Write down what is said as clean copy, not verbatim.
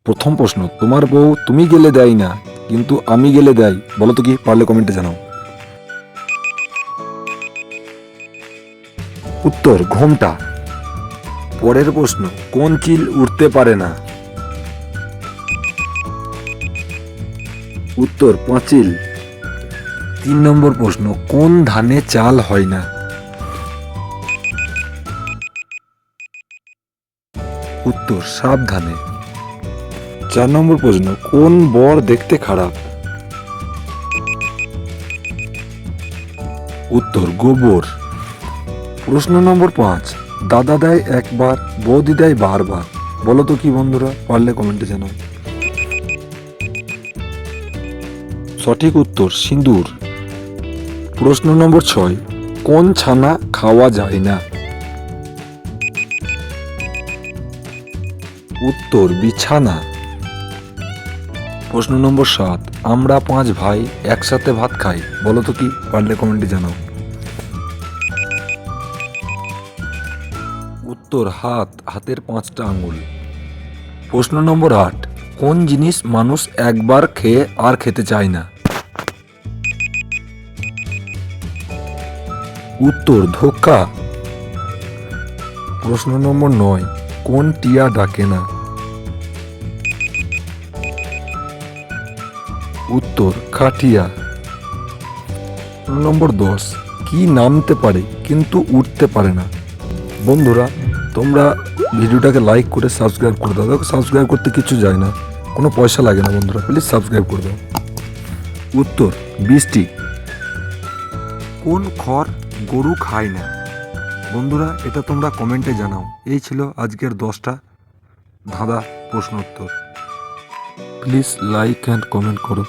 প্রথম প্রশ্ন, তোমার বউ তুমি গেলে দেয় না কিন্তু আমি গেলে দেয়, বলো তো কি? পারলে কমেন্টে জানাও। উত্তর, ঘোমটা। পরের প্রশ্ন, কোন চিল উঠতে পারে না? উত্তর, পাঁচিল। 3 নম্বর প্রশ্ন, কোন ধানে চাল হয় না? উত্তর, সাবধানে। 4 নম্বর প্রশ্ন, কোন বর দেখতে খারাপ? উত্তর, গোবর। প্রশ্ন নম্বর 5, দাদা দেয় একবার, বৌদি দেয় বারবার, বলো তো কি বন্ধুরা? পারলে কমেন্টে জানাও। সঠিক উত্তর, সিঁদুর। প্রশ্ন নম্বর 6, কোন ছানা খাওয়া যায় না? উত্তর, বিছানা। প্রশ্ন নম্বর 7, আমরা 5 ভাই একসাথে ভাত খাই, বলো তো কি? পারলে কমেন্টে জানাও। উত্তর, হাত, হাতের 5টা আঙ্গুল। প্রশ্ন নম্বর 8, কোন জিনিস মানুষ একবার খেয়ে আর খেতে চায় না? উত্তর, ধোঁকা। প্রশ্ন নম্বর 9, কোন টিয়া ডাকে না? উত্তর, খাটিয়া। প্রশ্ন নম্বর 10, কি নামতে পারে কিন্তু উঠতে পারে না? বন্ধুরা, তোমরা ভিডিওটাকে লাইক করে সাবস্ক্রাইব করে দাও। দেখো, সাবস্ক্রাইব করতে কিছু যায় না, কোনো পয়সা লাগে না বন্ধুরা, প্লিজ সাবস্ক্রাইব করে দাও। উত্তর, বৃষ্টি। কোন খড় গরু খায় না? বন্ধুরা, এটা তোমরা কমেন্টে জানাও। এই ছিল আজকের 10টা ধাঁধা প্রশ্ন উত্তর। প্লিজ লাইক অ্যান্ড কমেন্ট করো।